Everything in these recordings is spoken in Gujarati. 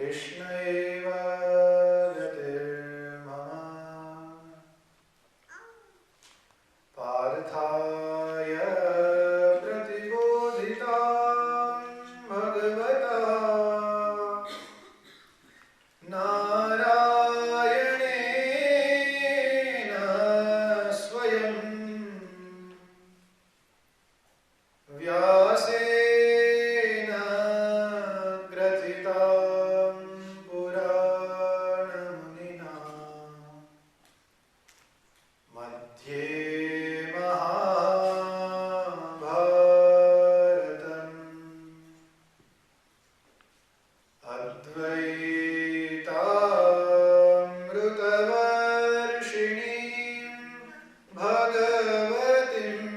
कृष्ण एव गतिर्मम पार्थाय प्रतिबोधितां भगवता नारायणेन स्वयं व्यासेन ग्रथितां पुराणमुनिना मध्ये महाभारतम् अद्वैतामृतवर्षिणीं भगवतीम्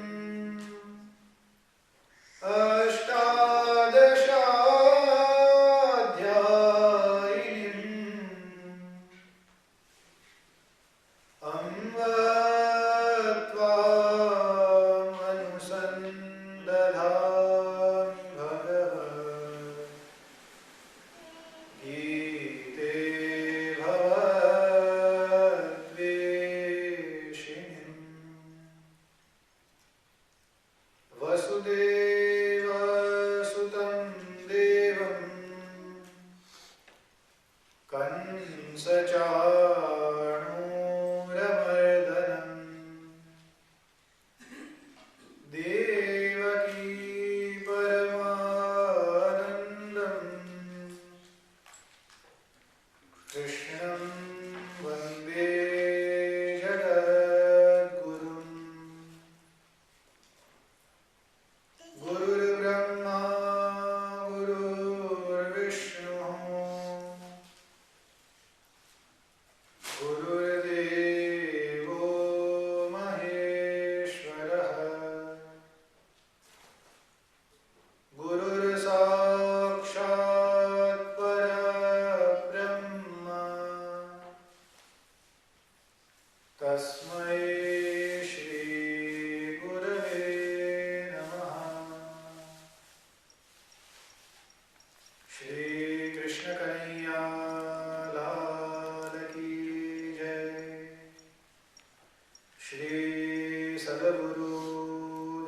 अष्टादशाध्यायिनीम् अम्ब त्वामनुसन्दधामि भगवद्गीते भवद्वेषिणीम् वसुदेवसुतं देवं कंसचाणूरमर्दनम् देवकी परमानन्दम् कृष्णं वन्दे जगद्गुरुम् गुरुर्ब्रह्मा गुरुर्विष्णुः गुरुर्देवो महेश्वरः गुरुर्साक्षात् परब्रह्म तस्मै श्री गुरवे नमः। श्री कृष्ण कन्हैया लाल की जय। श्री सद्गुरु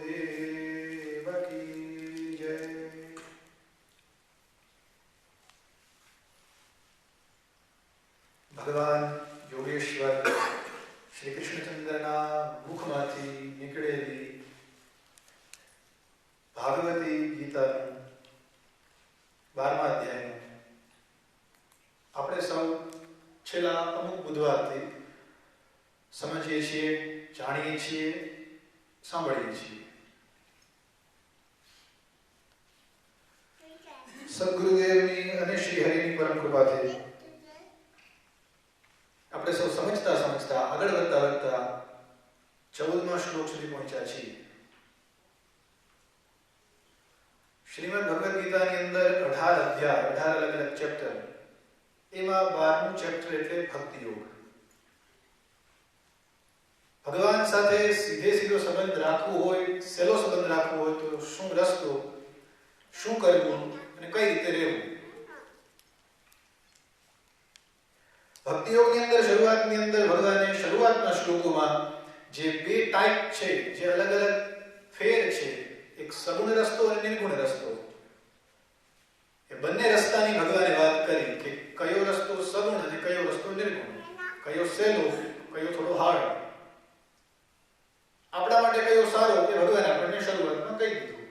देव की जय। ભગવાન યોગેશ્વર શ્રી કૃષ્ણચંદ્રના મુખમાંથી નીકળેલી ભાગવતી ગીતાનું 12મા અધ્યાયનું આપણે સૌ છેલ્લા અમુક બુધવારથી સમજીએ છીએ, જાણીએ છીએ, સાંભળીએ છીએ. સદગુરુદેવની અને શ્રી હરિની પરમ કૃપાથી આપણે સૌ સમજતા સમજતા આગળ વધતા વધતા 14મા શ્લોક સુધી પહોંચ્યા છીએ. શ્રીમદ ભગવદ ગીતાની અંદર 18 અધ્યાય, 18 અલગ અલગ ચેપ્ટર, એમાં 12મું ચેપ્ટર એટલે ભક્તિ યોગ. ભગવાન સાથે સીધો સંબંધ રાખવો હોય, સહેલો સંબંધ રાખવો હોય તો શું રસ્તો, શું કરવું અને કઈ રીતે રહેવું. ભક્તિ યોગની અંદર શરૂઆતની અંદર ભગવાને શરૂઆતના શ્લોકોમાં જે બે ટાઈપ છે, જે અલગ અલગ ફેર છે, એક સગુણ રસ્તો અને નિર્ગુણ રસ્તો, એ બંને રસ્તાની ભગવાને વાત કરી કે કયો રસ્તો સગુણ અને કયો રસ્તો નિર્ગુણ, કયો સહેલો, કયો થોડો હાર્ડ, આપણા માટે કયો સારો, એ ભગવાને આપણને શરૂઆતમાં કહી દીધું.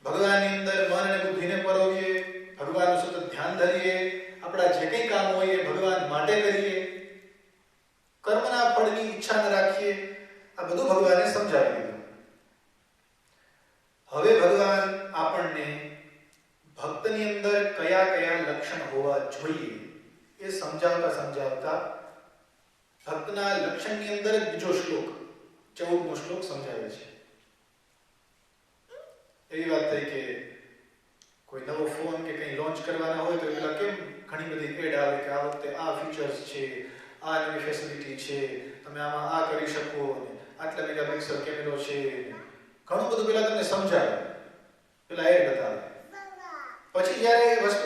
ભગવાનની અંદર મન અને બુદ્ધિને પરોવીએ, ભગવાનનું સતત ધ્યાન ધરીએ, આપણા જે કંઈ કામ હોય એ ભગવાન માટે કરીએ, કર્મના ફળની ઈચ્છા ન રાખીએ, આ બધું ભગવાને સમજાવી દીધું. હવે ભગવાન આપણને ભક્તની અંદર કયા કયા લક્ષણ હોવા જોઈએ એ સમજાવતા સમજાવતા ભક્તના લક્ષણની અંદર બીજો શ્લોક 14મો શ્લોક સમજાવે છે. એવી વાત થઈ કે કોઈ નવો ફોન કે કંઈ લોન્ચ કરવાના હોય તો પેલા કેમ ઘણી બધી એડ આવે કે આ વખતે આ ફીચર્સ છે, આ નવી ફેસિલિટી છે, તમે આમાં આ કરી શકો, આટલા મેગાપિક્સલ કેમેરો છે, ઘણું બધું પેલા તમને સમજાવે, પેલા એડ બતાવે. પછી જ્યારે વસ્તુ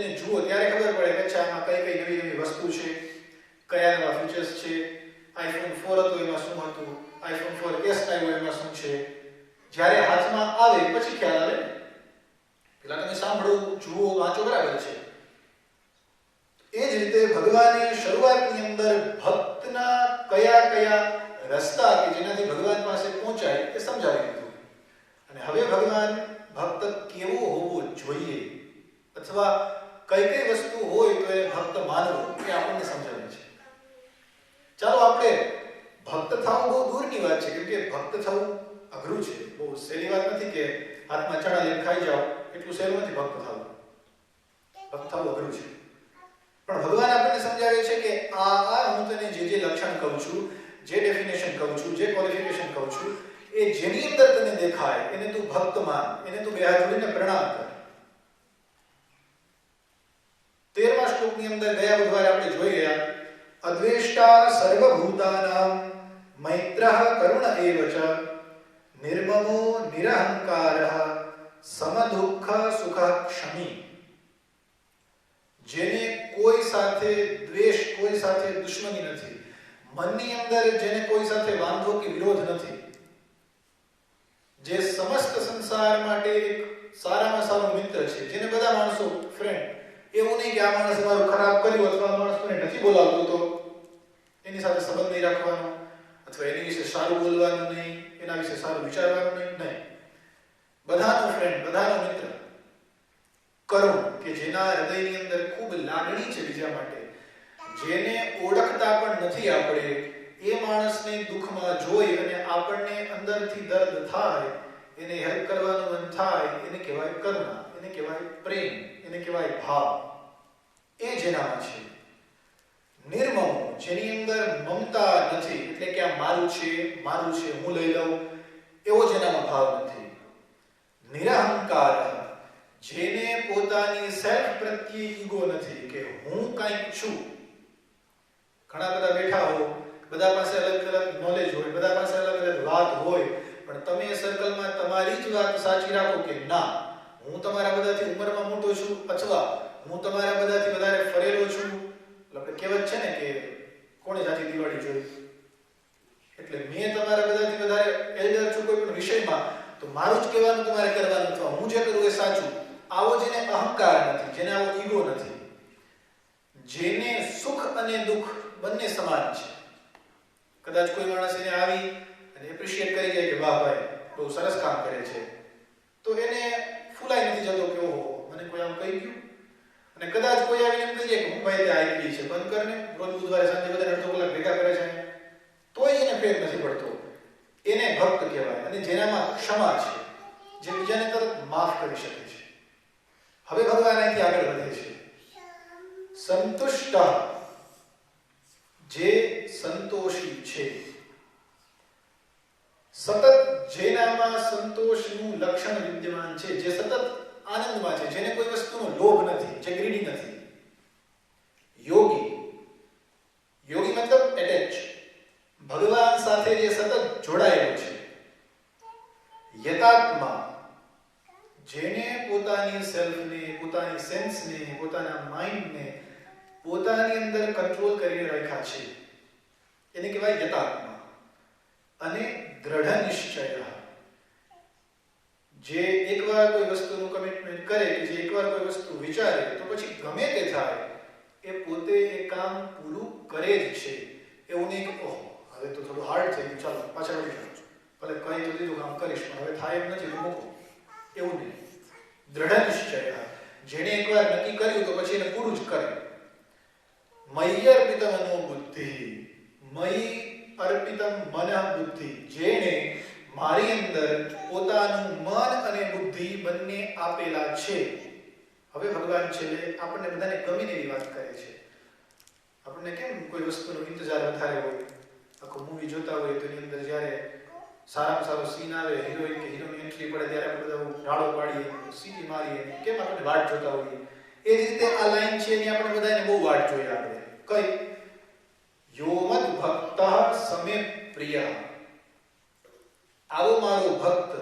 તેને જુઓ ત્યારે ખબર પડે કે અચ્છા આમાં કઈ કઈ નવી નવી વસ્તુ છે, કયા નવા ફીચર્સ છે, આઈફોન 4 હતો એમાં શું હતું, આઈફોન 4S આવ્યો એમાં શું છે. જ્યારે હાથમાં આવે પછી ખ્યાલ આવે. પેલા તમે સાંભળો, જુઓ, વાંચો બરાબર છે. એ જ રીતે ભગવાને શરૂઆતની અંદર ભક્તના કયા કયા રસ્તા કે જેનાથી ભગવાન પાસે પહોંચાય એ સમજાવી દીધું. અને હવે ભગવાન ભક્ત કેવો હોવો જોઈએ અથવા કઈ કઈ વસ્તુ હોય તો એ ભક્ત માનવો એ આપણને સમજાવે છે. ચાલો આપણે ભક્ત થવું બહુ દૂરની વાત છે, કેમ કે ભક્ત થવું અઘરું છે, બહુ સહેલી વાત નથી કે હાથમાં ચણા લઈને ખાઈ જાઓ, એટલું સહેલું નથી ભક્ત થવું. ભક્ત થવું અઘરું છે. પણ ભગવાન આપણને સમજાવે છે કે આ હું તને જે લક્ષણ કહું છું, જે ડેફિનેશન કહું છું, જે ક્વોલિફિકેશન કહું છું, એ જેની અંદર તને દેખાય એને તું ભક્ત માન, એને તું બે હાથ જોડીને પ્રણામ કર. 13મા શ્લોકની અંદર ગયા બુધવારે આપણે જોઈ ગયા, અદ્વેષ્ટા સર્વભૂતાનાં મૈત્રઃ કરુણ એવ ચ નિર્મમો નિરહંકારઃ સમદુઃખ સુખ ક્ષમી. જેને કોઈ સાથે દ્વેષ, કોઈ સાથે દુશ્મની નથી, મનની અંદર જેને કોઈ સાથે વાંધો કે વિરોધ નથી, જે સમસ્ત સંસાર માટે એક સારામાં સારો મિત્ર છે, જેને બધા માણસો ફ્રેન્ડ, એવું નહીં કે આ માણસે મારું ખરાબ કર્યું અથવા આ માણસ મને નથી બોલાવતો તો એની સાથે સંબંધ નહીં રાખવાનો અથવા એની વિશે સારું બોલવાનું નહીં, એના વિશે સારું વિચારવાનું નહીં. બધાનો ફ્રેન્ડ, બધાનો મિત્ર. કરુણ, કે જેના હૃદયની અંદર ખૂબ લાગણી છે બીજા માટે, જેને ઓળખતા પણ નથી આપણે, એ માણસને દુઃખમાં જોઈ અને આપણને અંદરથી દર્દ થાય, એને હેલ્પ કરવાનું મન થાય, એને કહેવાય કરુણા, એને કહેવાય પ્રેમ, એને કહેવાય ભાવ. એ જેનામાં છે. નિર્મમો, જેની અંદર મમતા નથી, એટલે કે આ મારું છે, મારું છે, હું લઈ લઉં, એવો જેનામાં ભાવ નથી. નિરહંકાર, જેને પોતાની સેલ્ફ પ્રત્યે ઈગો નથી કે હું કંઈક છું. ઘણા બધા બેઠા હો, બધા પાસે અલગ અલગ નોલેજ હોય, બધા પાસે અલગ અલગ વાત હોય, પણ તમે એ સર્કલમાં તમારી જ વાત સાચી રાખો કે ના, હું તમારા બધાથી ઉંમરમાં મોટો છું અથવા હું તમારા બધાથી વધારે ફરેલો છું. એટલે કહેવત છે ને કે કોણે સાચી દિવાળી જોઈ, એટલે મેં તમારા બધાથી વધારે એલ્ડર છું કોઈ પણ વિષયમાં, તો મારું જ કહેવાનું તમારે કરવાનું અથવા હું જે કરું એ સાચું. આવો જેને અહંકાર નથી, જેને આવો ઈગો નથી, જેને સુખ અને દુઃખ બંને સમાન છે. કદાચ કોઈ માણસ એને આવી અને એપ્રિશિએટ કરી જાય કે વાહ ભાઈ બહુ સરસ કામ કરે છે, તો એને ફૂલાઈ નથી જતો કે ઓહો મને કોઈ આમ કહી ગયું. અને કદાચ કોઈ આવીને એમ કહી જાય કે હું ભાઈ તે આવી છે, બંધ કરને, રોજ બુધવારે સાંજે બધા અડધો કલાક ભેગા કરે છે, તોય એને ફેર નથી પડતો. એને ભક્ત કહેવાય. અને જેનામાં ક્ષમા છે, જે બીજાને તરત માફ કરી શકે છે. હવે ભગવાન અહીંથી આગળ વધે છે. સંતુષ્ટ, જે સંતોષી છે. સતત જેનામાં સંતોષનું લક્ષણ વિદ્યમાન છે, જે સતત આનંદમાં છે, જેને કોઈ વસ્તુનો લોભ નથી, જે ગ્રીડી નથી. યોગી, યોગી મતલબ એટેચ, ભગવાન સાથે જે સતત જોડાયેલો છે. યતાત્મા, જેને પોતાની સેલ્ફને, પોતાની સેન્સને, પોતાના માઇન્ડને પોતાની અંદર કંટ્રોલ કરીને રાખ્યા છે, એને કહેવાય યતાત્મા. અને દ્રઢ નિશ્ચય, જે એકવાર કોઈ વસ્તુનું કમિટમેન્ટ કરે, કે જે એકવાર કોઈ વસ્તુ વિચારે તો પછી ગમે તે થાય એ પોતે એ કામ પૂરું કરે જ છે. એવું નહીં કે ઓહો હવે તો થોડું હાર્ડ થઈ ગયું, ચાલો પાછા વળી જાઉં, ભલે કહી તો દીધું કામ કરીશ પણ હવે થાય એમ નથી, મૂકો. એવું નહીં. દ્રઢ નિશ્ચય, જેને એકવાર નક્કી કર્યું તો પછી એને પૂરું જ કરે. મય્ય અર્પિતમ મનો બુદ્ધિ, મયી અર્પિતમ મન બુદ્ધિ, જેને મારી અંદર પોતાનું મન અને બુદ્ધિ બંને આપેલા છે. હવે ભગવાન છેલ્લે આપણને બધાને ગમીને એવી વાત કરે છે. આપણને કેમ કોઈ વસ્તુનો ઇંતજાર વધારે હોય, આખું મૂવી જોતા હોય તો એની અંદર જ્યારે સારામાં સારો સીન આવે, હિરોઈન કે હીરોની એન્ટ્રી પડે ત્યારે આપણે બધા રાડો પાડીએ, સીટી મારીએ, કેમ આપણે વાટ જોતા હોઈએ. એ જ રીતે આ લાઈન છે એની આપણે બધાને બહુ વાટ જોઈએ. આપણે કઈ યોમદ ભક્ત સમે પ્રિય, આવો મારો ભક્ત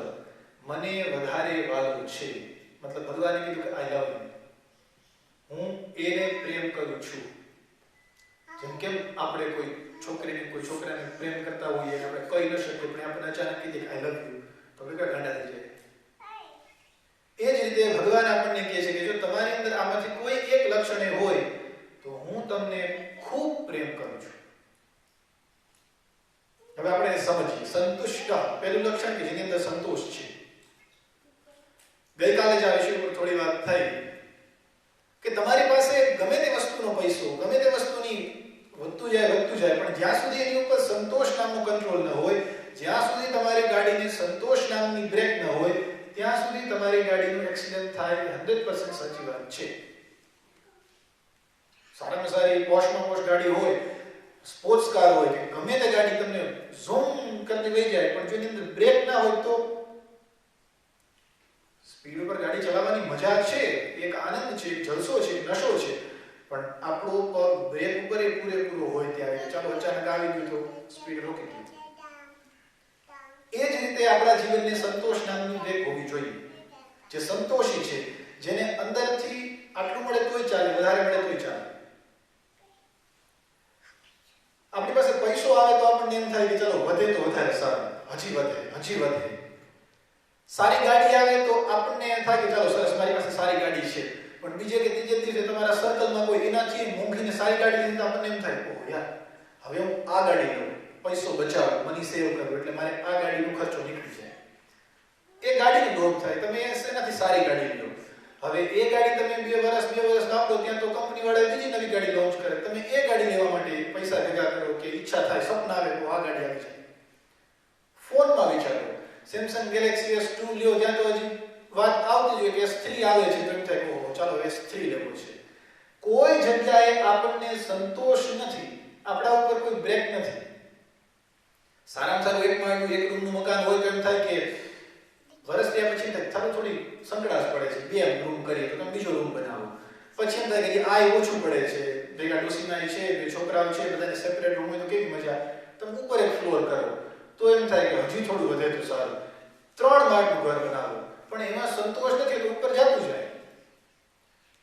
મને વધારે વાલો છે. મતલબ ભગવાને કીધું કે આઈ લવ યુ. હું એને પ્રેમ કરું છું. જેમ કે આપણે કોઈ છોકરીને કોઈ છોકરાને પ્રેમ કરતા હોઈએ અને આપણે કહી ન શકીએ પણ આપણને અચાનક કીધે આઈ લવ યુ તો આપણે ગાંડા થઈ જાય. એ જ રીતે ભગવાન આપણને કહે છે કે જો તમારી અંદર આમાંથી કોઈ એક લક્ષણ હોય તો હું તમને ખૂબ પ્રેમ કરું છું. હવે આપણે સમજીએ સંતુષ્ટ પહેલું લક્ષણ કે જેની અંદર સંતોષ છે. ગઈકાલે જ આ વિષય પર થોડી વાત થઈ કે તમારી પાસે ગમે તે વસ્તુનો પૈસો ગમે તે વસ્તુની વધતું જાય પણ જ્યાં સુધી એની ઉપર સંતોષ નામનો કંટ્રોલ ન હોય, જ્યાં સુધી તમારી ગાડીને સંતોષ નામની બ્રેક ન હોય, ત્યાં સુધી તમારી ગાડીનું એક્સિડન્ટ થાય 100% સાચી વાત છે. સારામાં સારી પોશમાં પોશ ગાડી હોય, સ્પોર્ટ્સ કાર હોય કે ગમે તે ગાડી તમને ઝૂમ કરતી વહી જાય પણ જો એની અંદર બ્રેક ના હોય તો સ્પીડ ઉપર ગાડી ચલાવવાની મજા છે, એક આનંદ છે, જલસો છે, નશો છે, પણ આપણો પગ બ્રેક ઉપર એ પૂરેપૂરો હોય ત્યારે ચાલો અચાનક આવી ગયું તો સ્પીડ રોકી દીધી. એ જ રીતે આપણા જીવનને સંતોષ નામની બ્રેક હોવી જોઈએ, જે સંતોષી છે, જેને અંદરથી આટલું મળે તોય ચાલે, વધારે મળે તોય ચાલે. આપણી પાસે પૈસો આવે તો આપણને એમ થાય કે ચલો વધે તો વધારે સારું, હજી વધે. સારી ગાડી આવે તો આપણને એમ થાય કે ચાલો સરસ મારી પાસે સારી ગાડી છે, પણ બીજે કે ત્રીજે દિવસે તમારા સર્કલમાં કોઈ એનાથી મોંઘીને સારી ગાડી લીધી તો આપણને એમ થાય ઓહ યાર હવે હું આ ગાડી લઉં, પૈસો બચાવું, મની સેવ કરું એટલે મારે આ ગાડીનો ખર્ચો નીકળી જાય. એ ગાડીનો લોભ થાય, તમે એનાથી સારી ગાડી લો. હવે એ ગાડી તમે 2 વર્ષ વાપરો ત્યાં તો કંપની વાળા બીજી નવી ગાડી લોન્ચ કરે, તમે એ ગાડી લેવા માટે પૈસા ભેગા કરો કે ઈચ્છા થાય, સપના આવે તો આ ગાડી આવી જાય. ફોનમાં વિચારો, સેમસંગ ગેલેક્સી S2 લ્યો ત્યાં તો હજી વાત આવતી જ હોય કે S3 આવે છે તો એમ થાય કે ઓહો ચાલો S3 લેવો છે. કોઈ જગ્યાએ આપણને સંતોષ નથી, આપણા ઉપર કોઈ બ્રેક નથી. સારામાં સારું એક માળનું એક રૂમનું મકાન હોય તો એમ થાય કે વર્ષ ત્યાં પછી થાય થોડી સંકડાશ પડે છે, 2 રૂમ કરીએ તો તમે બીજો રૂમ બનાવો. પછી એમ થાય કે આ ઓછું પડે છે, ભેગા ડોસીમાં છે, 2 છોકરાઓ છે, બધાને સેપરેટ રૂમ હોય તો કેવી મજા. તમે ઉપર એક ફ્લોર કરો તો એમ થાય કે હજી થોડું વધે તો સારું, 3 માળનું ઘર બનાવો, પણ એમાં સંતોષ નથી તો ઉપર જતું જાય.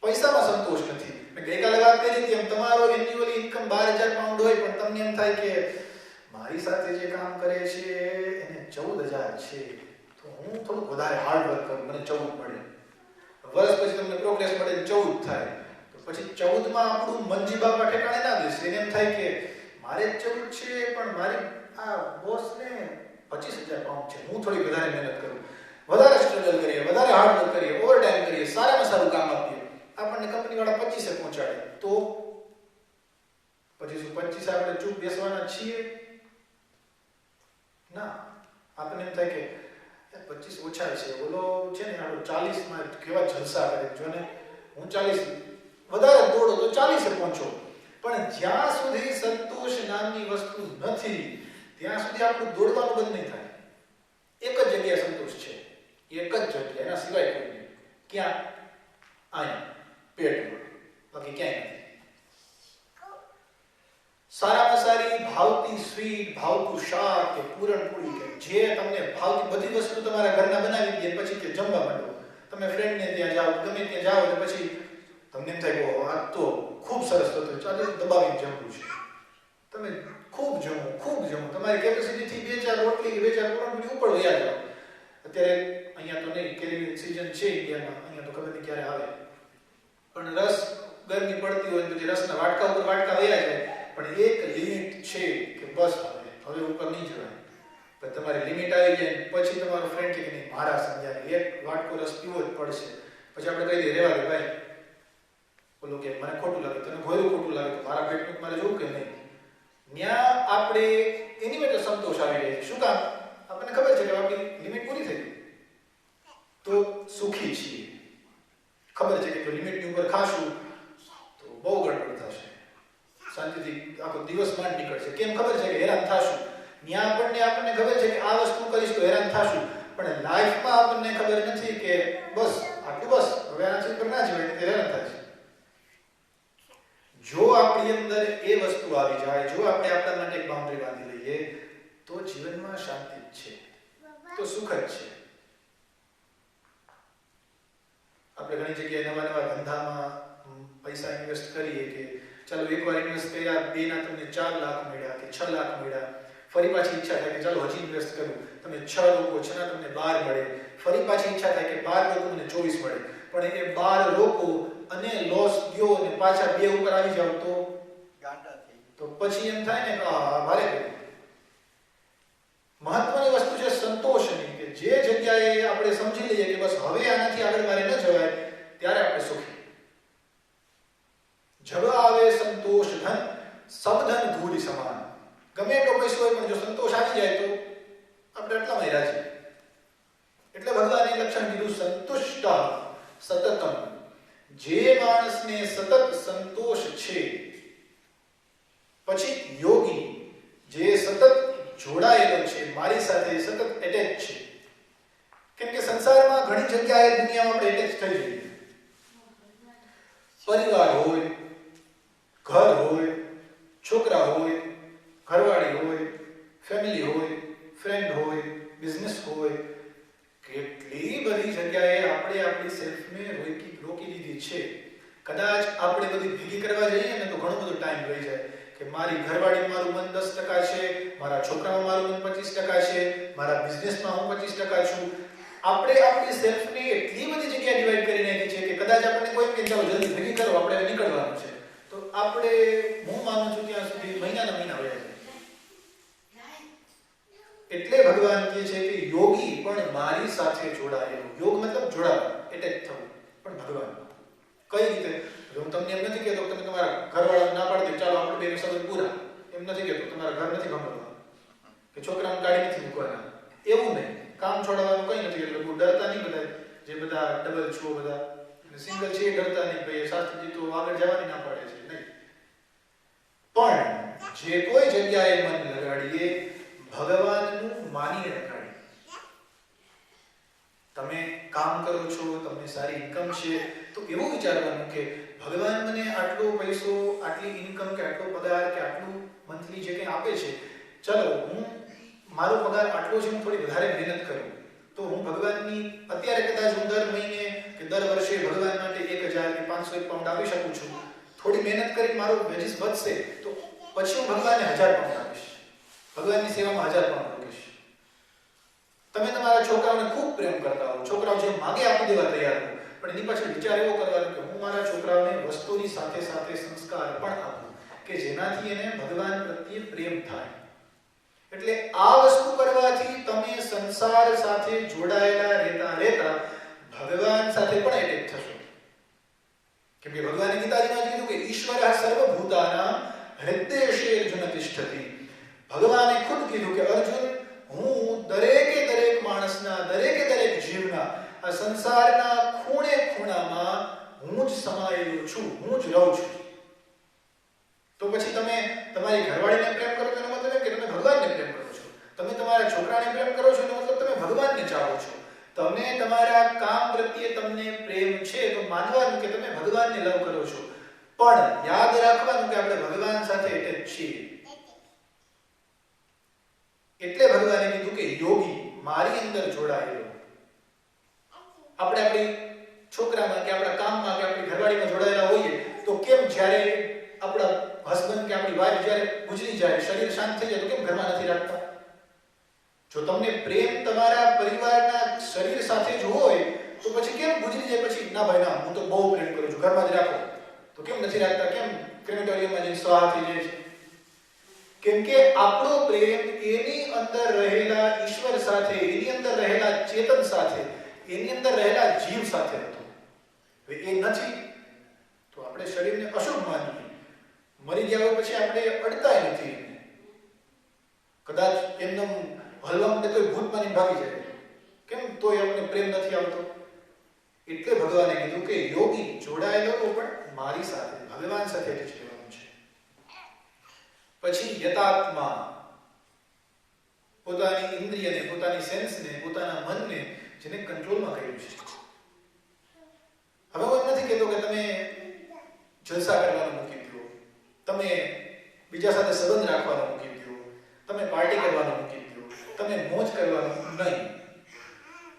પૈસામાં સંતોષ નથી. મેં ગઈકાલે વાત કરી હતી એમ તમારો એન્યુઅલ ઇન્કમ 12,000 પાઉન્ડ હોય પણ તમને એમ થાય કે મારી સાથે જે કામ કરે છે એને 14,000 છે તો હું થોડું વધારે હાર્ડ વર્ક કરું, મને 14 મળે. વર્ષ પછી તમને પ્રોગ્રેસ મળે 14 થાય તો પછી 14માં આપણું મનજી બાપા ઠેકાણે ના બેસે. એને એમ થાય કે મારે 14 છે પણ મારી આ બોસને 25,000 પાઉન્ડ છે, હું થોડી વધારે મહેનત કરું, વધારે સ્ટ્રગલ કરીએ, વધારે હાર્ડ વર્ક કરીએ, ઓવરટાઈમ કરીએ, સારામાં સારું કામ આપીએ. આપણને કંપની વાળા 25 પહોંચાડે તો પછી શું 25 આપણે ચૂપ બેસવાના છીએ? ના, આપણને એમ થાય કે 25 ઓછા છે, બોલો છે ને આપણો 40 માં કેવા જલસા કરે, જો ને હું 40 વધારે દોડો તો 40 પહોંચો. પણ જ્યાં સુધી સંતોષ નામની વસ્તુ નથી ત્યાં સુધી આપણું દોડવાનું બંધ નહીં થાય. એક જ જગ્યાએ સંતોષ છે, એક જ જગ્યા, એના સિવાય કોઈ નહીં. ક્યાં? અહીંયા પેટમાં, બાકી ક્યાંય નથી. સારામાં સારી ભાવતી સ્વીટ, ભાવતું શાક કે પૂરણપૂરી કે જે તમને ભાવતી બધી વસ્તુ તમારા ઘરના બનાવી દે પછી કે જમવા માંડો. તમે ફ્રેન્ડને ત્યાં જાઓ, ગમે ત્યાં જાઓ તો પછી તમને એમ થાય કે આ તો ખૂબ સરસ હતું, ચાલો દબાવીને જમવું છે. તમે ખૂબ જમો, તમારી કેપેસિટીથી 2-4 રોટલી 2-4 પૂરણપૂરી ઉપર વયા જાઓ. અત્યારે અહીંયા તો નહીં, કેરીની સીઝન છે ઇન્ડિયામાં, અહીંયા તો ખબર નહીં ક્યારે આવે, પણ રસ ગરમી પડતી હોય પછી રસના વાટકા ઉપર વાટકા વયા જાય. પણ એક લિમિટ છે કે બસ હવે ઉપર નહીં જવાય. પણ તમારી લિમિટ આવી જાય પછી તમારો ફ્રેન્ડ કે નહીં મારા સમજાય એક વાટકો રસ પીવો જ પડશે. પછી આપણે કહી દઈએ રહેવા દે ભાઈ, બોલો કે મને ખોટું લાગે, તને ઘોયું ખોટું લાગે તો મારા પેટનું મારે જોવું કે નહીં. ત્યાં આપણે એની માટે સંતોષ આવી જાય. શું કામ? આપણને ખબર છે કે આપણી લિમિટ પૂરી થઈ તો સુખી છીએ. ખબર છે કે જો લિમિટની ઉપર ખાશું તો બહુ ગડબડ થશે, શાંતિથી આખો દિવસ માંડ નીકળશે. કેમ? ખબર છે કે હેરાન થશું. ત્યાં આપણને ખબર છે કે આ વસ્તુ કરીશ તો હેરાન થશું, પણ લાઈફમાં આપણને ખબર નથી કે બસ આટલું, બસ હવે આનાથી ઉપર ના જવાય કે હેરાન થાય છે. જો આપણી અંદર એ વસ્તુ આવી જાય, જો આપણે આપણા માટે એક બાઉન્ડ્રી બાંધી લઈએ તો જીવનમાં શાંતિ જ છે, તો સુખ જ છે. આપણે ઘણી જગ્યાએ નવા ધંધામાં પૈસા ઇન્વેસ્ટ કરીએ કે ચાલો એકવાર ઇન્વેસ્ટ કર્યા 2 ના તમને 4 લાખ મળ્યા કે 6 લાખ મળ્યા, ફરી પાછી ઈચ્છા થાય કે ચાલો હજી ઇન્વેસ્ટ કરું, તમે 6 લોકો 6 ના તમને 12 મળે, ફરી પાછી ઈચ્છા થાય કે 12 લોકો તમને 24 મળે, પણ એ 12 લોકો અને લોસ ગયો અને પાછા 2 ઉપર આવી જાવ તો પછી એમ થાય ને કે મારે મહત્વની વસ્તુ છે સંતોષની, કે જે જગ્યાએ આપણે સમજી લઈએ કે બસ હવે આનાથી આગળ મારે ન જવાય, ત્યારે આપણે સુખી. જબ આવે સંતોષ ધન સબ ધન ધૂળ સમાન. ગમે એટલો પૈસો હોય પણ જો સંતોષ આવી જાય તો આપણે એટલામાં રાજી. એટલે ભગવાને લક્ષણ કીધું સંતુષ્ટ સતતમ. જે માણસને સતત સંતોષ છે, પછી યોગી જે સતત જોડાયેલો છે, મારી સાથે સતત એટેચ છે. કેમ કે સંસારમાં ઘણી જગ્યાએ દુનિયામાં આપણે એટેચ થઈ જઈએ. પરિવાર હોય, ઘર હોય, છોકરા હોય, ઘરવાળી હોય, ફેમિલી હોય, ફ્રેન્ડ હોય, બિઝનેસ હોય, કેટલી બધી જગ્યાએ આપણે આપણી સેલ્ફને રોકી દીધી છે. કદાચ આપણે બધી ભેગી કરવા જઈએ ને તો ઘણો બધો ટાઈમ લઈ જાય કે મારી ઘરવાળીમાં મારું મન 10% છે, મારા છોકરામાં મારું મન 25% છે, મારા બિઝનેસમાં હું 25% છું. આપણે આપણી સેલ્ફને એટલી બધી જગ્યાએ ડિવાઈડ કરી નાખી છે કે કદાચ આપણને કોઈ કહે ચાલો જલ્દી ભેગી કરો, આપણે નીકળવાનું છે, તો આપણે હું માનું છું ત્યાં સુધી મહિનાના મહિના વયા જાય. એટલે ભગવાન કહે છે કે યોગી પણ મારી સાથે જોડાયેલો. યોગ મતલબ જોડાવું, એટેચ થવું, પણ ભગવાન. કઈ રીતે? હું તમને એમ નથી કહેતો તમે તમારા ઘરવાળાને ના પાડી દો ચાલો આપણે બેનો સંબંધ પૂરા, એમ નથી કહેતો. તમારા ઘર નથી ગમવાનું કે છોકરાને કાઢી નથી મૂકવાના, એવું નહીં. કામ છોડવાનું કઈ નથી. એટલે બહુ ડરતા નહીં બધા, જે બધા ડબલ છો બધા સિંગલ છે ડરતા નહીં. ભાઈ શાસ્ત્રજી તો આગળ જવાની ના પાડે છે, નહીં. પણ જે કોઈ જગ્યાએ મન લગાડીએ ભગવાનનું માનીને લગાડીએ. તમે કામ કરો છો, તમને સારી ઇન્કમ છે, તો એવું વિચારવાનું કે ભગવાન મને આટલો પૈસો, આટલી ઇન્કમ કે આટલો પગાર કે આટલું મંથલી જે કંઈ આપે છે, ચલો હું મારો પગાર આટલો છે, હું થોડી વધારે મહેનત કરું તો હું ભગવાનની અત્યારે કદાચ હું દર મહિને કે દર વર્ષે ભગવાન માટે 1000 કે 500 પાઉન્ડ આપી શકું છું. થોડી મહેનત કરી મારો વેજીસ વધશે તો પછી હું ભગવાનને 1000 પાઉન્ડ આપીશ, ભગવાનની સેવામાં 1000 પાઉન્ડ મૂકીશ. તમે તમારા છોકરાઓને ખૂબ પ્રેમ કરતા હો, છોકરાઓ જે માંગે આપી દેવા તૈયાર હો, પણ એની પાછળ વિચાર એવો કરવાનો કે હું મારા છોકરાઓને વસ્તુની સાથે સાથે સંસ્કાર પણ આપું કે જેનાથી એને ભગવાન પ્રત્યે પ્રેમ થાય. એટલે આ વસ્તુ કરવાથી તમે સંસાર સાથે જોડાયેલા રહેતા ભગવાન સાથે પણ એટેચ થશો. કેમ કે ભગવાને ગીતાજીમાં કીધું કે ઈશ્વરઃ સર્વભૂતાનાં હૃદયેષુ અર્જુન તિષ્ઠતિ. ભગવાને ખુદ કીધું કે અર્જુન, હું દરેક માણસના, દરેક જીવના, આ સંસારના ખૂણે ખૂણામાં હું જ સમાયેલો છું, હું જ રહું છું. તો પછી તમે તમારી ઘરવાળીને પ્રેમ કરો તો એનો મતલબ એમ કે તમે ભગવાનને પ્રેમ કરો છો. તમે તમારા છોકરાને પ્રેમ કરો છો એનો મતલબ તમે ભગવાનને ચાહો છો. તમે તમારા કામ પ્રત્યે તમને પ્રેમ છે તો માનવાનું કે તમે ભગવાનને લવ કરો છો. પણ યાદ રાખવાનું કે આપણે ભગવાન સાથે એટેચ છીએ. એટલે ભગવાને કીધું કે યોગી મારી અંદર જોડાયેલો. આપણે આપણી છોકરામાં કે આપણા કામમાં કે આપણી ઘરવાળીમાં જોડાયેલા હોઈએ તો કેમ જ્યારે આપણા હસબન્ડ કે આપણી વાઈફ જ્યારે ગુજરી જાય, શરીર શાંત થઈ જાય તો કેમ ઘરમાં નથી રાખતા? જો તમને પ્રેમ તમારા પરિવારના શરીર સાથે જ હોય તો પછી કેમ ગુજરી જાય પછી ના ભાઈ ના હું તો બહુ પ્રેમ કરું છું, ઘરમાં જ રાખો, તો કેમ નથી રાખતા? કેમ ક્રેમેટોરિયમમાં જઈને સ્વાહ થઈ જાય છે? કેમ કે આપણો પ્રેમ એની અંદર રહેલા ઈશ્વર સાથે, એની અંદર રહેલા ચેતન સાથે, એની અંદર રહેલા જીવ સાથે હતો. હવે એ નથી તો આપણે શરીરને અશુભ માનીએ. મરી ગયા પછી આપણે અડતાય નથી. કદાચ એમનો હલવા માટે કોઈ ભૂત માની ભાગી જાય, કેમ તોય આપણને પ્રેમ નથી આવતો. એટલે ભગવાને કીધું કે યોગી જોડાયેલો પણ મારી સાથે, ભગવાન સાથે જ રહેવાનું છે. પછી યતાત્મા, પોતાની ઇન્દ્રિયને, પોતાની સેન્સને, પોતાના મનને જેને કંટ્રોલમાં કર્યું છે. હવે હું નથી કહેતો કે તમે જલસા કરવાનું મૂકી દો, તમે બીજા સાથે સંબંધ રાખવાનું મૂકી દો, તમે પાર્ટી કરવાનું મૂકી દો, તમે મોજ કરવાનું નહીં.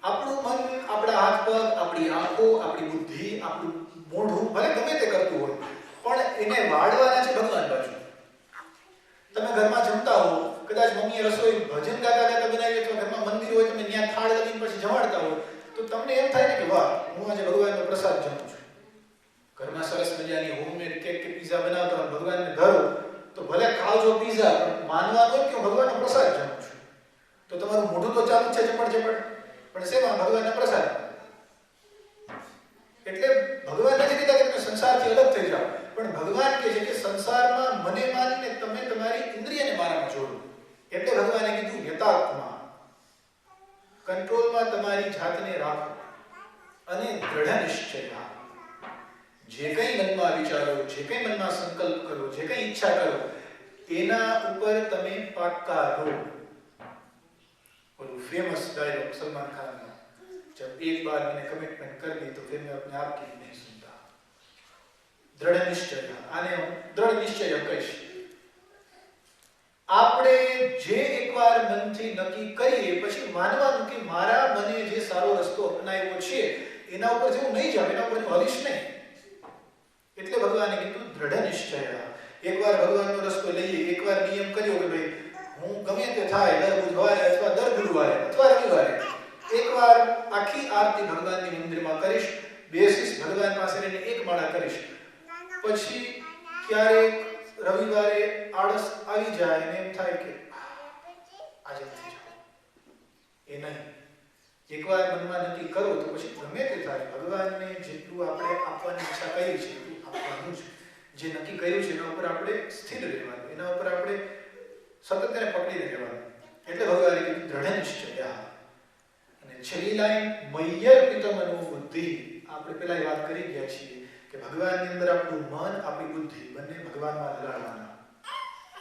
આપણું મન, આપણા હાથ પગ, આપણી આંખો, આપણી બુદ્ધિ, આપણું મોઢું ભલે ગમે તે કરતું હોય, પણ એને વાળવાના છે ભગવાન બાજુ. તમે ઘરમાં જમતા હો, કદાચ મમ્મીએ રસોઈ ભજન ગાતા ગાતા બનાવી અથવા ઘરમાં મંદિર હોય, તમે ત્યાં થાળ લઈને પછી જમાડતા હો, તો તમને એમ થાય ને કે વાહ, હું આજે ભગવાનનો પ્રસાદ જમું છું. ઘરમાં સરસ મજાની હોમમેડ કેક કે પીઝા બનાવતા હોય, ભગવાનને ધરો, તો ભલે ખાવજો પીઝા, પણ માનવાનું કે હું ભગવાનનો પ્રસાદ જમું છું. તો તમારું મોઢું તો ચાલુ છે ઝપડ, પણ શેમાં? ભગવાનના પ્રસાદ. એટલે ભગવાન નથી કહેતા કે તમે સંસારથી અલગ થઈ જાઓ, પણ ભગવાન કહે છે કે સંસારમાં મને માનીને તમે તમારી ઇન્દ્રિયને મારામાં જોડો. એટલે ભગવાને કીધું યથાત્મા, કંટ્રોલમાં તમારી જાતને રાખો અને દ્રઢ નિશ્ચય. જે કંઈ મનમાં વિચારો, જે કંઈ મનમાં સંકલ્પ કરો, જે કંઈ ઈચ્છા કરો, એના ઉપર તમે પાક્કા રહો. और फेमस डायलॉग सलमान खान का, जब एक बार मैंने कमिटमेंट कर ली तो फिर मैं अपने आप की नहीं सुनता. दृढ़ निश्चय. आने હું દૃઢ નિશ્ચય કહીશ. આપણે જે એકવાર મનથી નક્કી કરીએ પછી માનવાનું કે મારા મને જે સારો રસ્તો અપનાવ્યો છે એના ઉપર જે હું નહીં જાઉં, એના ઉપર હું હલીશ નહીં. એટલે ભગવાને કીધું દૃઢ નિશ્ચય. એકવાર ભગવાનનો રસ્તો લઈએ, એકવાર નિયમ કર્યો કે ભાઈ હું ગમે તે થાય દર બુધવારે અથવા દર ગુરુવારે અથવા રવિવારે એકવાર આખી આરતી ભગવાનની મંદિરમાં કરીશ, બેસીશ, ભગવાન પાસે રહીને એક માળા કરીશ. પછી ક્યારેક રવિવારે આળસ આવી જાય અને એમ થાય કે આજે નથી જવું, એ નહીં. એકવાર મનમાં નક્કી કરો તો પછી ગમે તે થાય ભગવાનને જેટલું આપણે આપવાની ઈચ્છા કરી છે એટલું આપવાનું જ. જે નક્કી કર્યું છે એના ઉપર આપણે સ્થિર રહેવાનું, એના ઉપર આપણે સતત તેને પકડીને રહેવાનું. એટલે ભગવાને કીધું દૃઢ નિશ્ચય. અને છેલ્લી લાઈન મય્યર્પિતમનો બુદ્ધિ. આપણે પહેલા વાત કરી ગયા છીએ કે ભગવાનની અંદર આપણું મન, આપણી બુદ્ધિ બંને ભગવાનમાં લગાડવાના.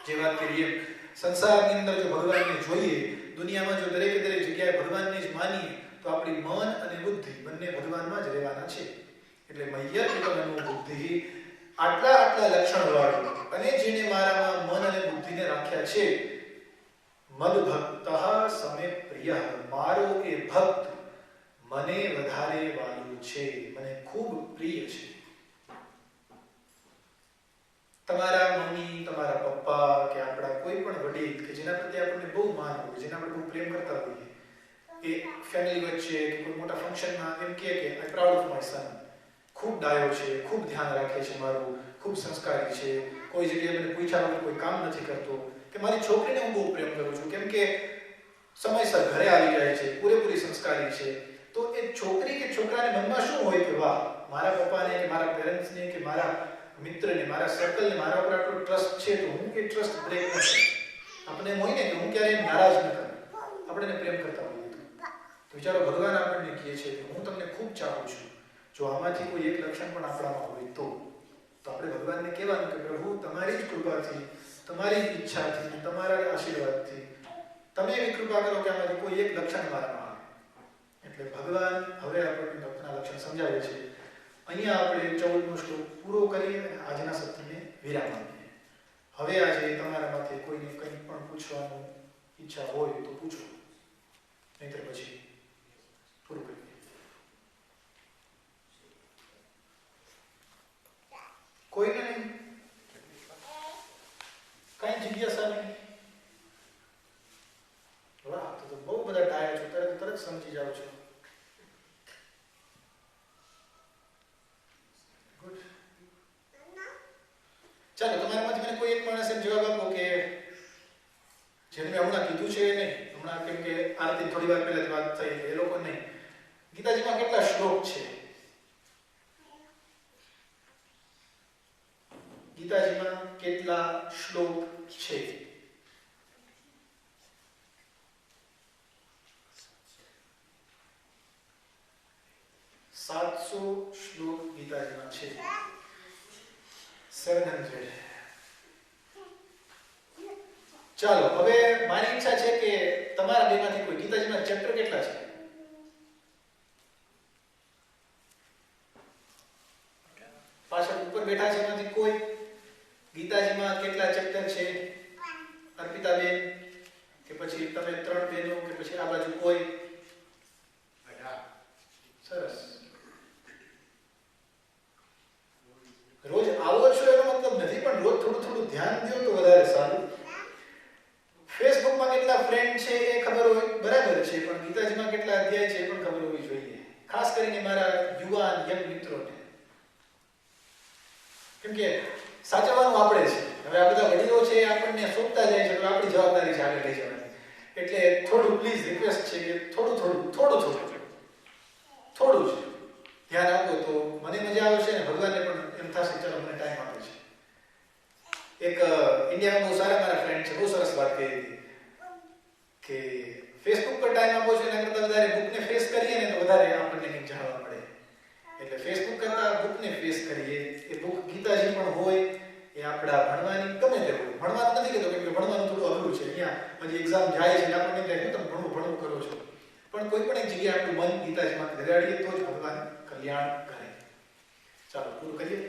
જે વાત કરીએ સંસારની અંદર જો ભગવાનને જોઈએ, દુનિયામાં જો દરેકે દરેક જગ્યાએ ભગવાનને જ માનીએ તો આપણી મન અને બુદ્ધિ બંને ભગવાનમાં જ રહેવાના છે. એટલે મય્યર્પિતમનો બુદ્ધિ, આટલા લક્ષણ વાળું અને જેને મારામાં મન અને બુદ્ધિને રાખ્યા છે, મદભક્તઃ સમે પ્રિયઃ, મારો એ ભક્ત મને વધારે વાલું છે, મને ખૂબ પ્રિય છે. તમારા મમ્મી, તમારા પપ્પા કે આપણા કોઈ પણ વડીલ કે જેના પ્રત્યે આપણને બહુ માન હોય, જેના પર બહુ પ્રેમ કરતા હોઈએ, એ ફેમિલી વચ્ચે કે કોઈ મોટા ફંક્શનમાં એમ કહે કે I proud of my son, ખૂબ ડાયો છે, ખૂબ ધ્યાન રાખે છે મારું, ખૂબ સંસ્કારી છે, કોઈ જગ્યાએ મને પૂછ્યા વગર કોઈ કામ નથી કરતો, કે મારી છોકરીને હું બહુ પ્રેમ કરું છું કેમ કે સમયસર ઘરે આવી જાય છે, પૂરેપૂરી સંસ્કારી છે. તો એ છોકરી કે છોકરાને મનમાં શું હોય કે વાહ, મારા પપ્પાને કે મારા પેરેન્ટ્સને કે મારા મિત્રને, મારા સર્કલને મારા ઉપર આટલો ટ્રસ્ટ છે તો હું એ ટ્રસ્ટ બ્રેક ન કરું. આપણે એમ હોય ને કે હું ક્યારેય નારાજ ન કરું, આપણે એને પ્રેમ કરતા હોઈએ. તો વિચારો ભગવાન આપણને કહે છે કે હું તમને ખૂબ ચાહું છું. જો આમાંથી કોઈ એક લક્ષણ પણ આપણામાં હોય તો આપણે ભગવાનને કહેવાનું કે પ્રભુ તમારી જ કૃપાથી, તમારી જ ઈચ્છાથી, તમારા આશીર્વાદથી તમે એવી કૃપા કરો કે આમાંથી કોઈ એક લક્ષણ મારામાં આવે. એટલે ભગવાન હવે આપણને ભક્તના લક્ષણ સમજાવે છે. અહીંયા આપણે 14મો શ્લોક પૂરો કરીએ અને આજના સત્રને વિરામ આપીએ. હવે આજે તમારામાંથી કોઈને કંઈ પણ પૂછવાનું ઈચ્છા હોય તો પૂછો, નહીંતર પછી પૂરું કરીએ. કોઈને નહીં? કઈ જિજ્ઞાસા નહીં? વાહ, તો બહુ બધા ડાયા છો, તરત સમજી જાવ છો. ગુડ. ચાલો, તમારામાંથી મને કોઈ એક માણસે જવાબ આપો કે જેને મેં હમણાં કીધું છે નહીં, હમણાં કેમ કે આરતી થોડી વાર પહેલા વાત થઈ એટલે એ લોકો નહીં. ગીતાજીમાં કેટલા શ્લોક છે? ગીતાજીમાં કેટલા શ્લોક છે? 700 શ્લોક ગીતાજીમાં છે. 700. ચાલો, હવે મારી ઈચ્છા છે કે તમારા બેમાંથી કોઈ ગીતાજીમાં ચેપ્ટર કેટલા છે? પાછળ ઉપર બેઠા છે એમાંથી કોઈ ગીતાજીમાં કેટલા ચેપ્ટર છે? અર્પિતાબેન કે પછી તમે ત્રણ બહેનો કે પછી આ બાજુ કોઈ? સરસ. રોજ આવો છો એનો મતલબ નથી, પણ રોજ થોડું થોડું ધ્યાન દો તો વધારે સારું. ફેસબુકમાં કેટલા ફ્રેન્ડ છે એ ખબર હોય બરાબર છે, પણ ગીતાજીમાં કેટલા અધ્યાય છે એ પણ ખબર હોવી જોઈએ, ખાસ કરીને મારા યુવાન યંગ મિત્રોને. કેમ કે સાચવવાનું આપણે છે. હવે આ બધા વડીલો છે આપણને સોંપતા જાય છે, તો આપણી જવાબદારી છે આગળ લઈ જવાની. એટલે થોડું પ્લીઝ રિક્વેસ્ટ છે કે થોડું જ ધ્યાન આપો તો મને મજા આવશે ને ભગવાનને પણ એમ થશે ચલો મને ટાઈમ આપે છે. એક ઇન્ડિયામાં બહુ સારા મારા ફ્રેન્ડ છે, બહુ સરસ વાત કરી હતી કે ફેસબુક પર ટાઈમ આપો છો એના કરતાં વધારે બુકને ફેસ કરીએ ને તો વધારે આપણને કંઈક જાણવા મળે. એટલે ફેસબુક કરતાં બુકને ફેસ કરીએ. એ બુક ગીતાજી પણ હોય, એ આપણા ભણવાની ગમે તે હોય. ભણવાનું નથી કહેતો, કેમ કે ભણવાનું થોડું અઘરું છે. અહીંયા હજી એક્ઝામ જાય છે આપણને કહે તમે ભણવું કરો છો, પણ કોઈ પણ એક જગ્યાએ આપણું મન ગીતાજીમાં લગાડીએ તો જ ભગવાન કલ્યાણ કરે. ચાલો પૂરું કરીએ.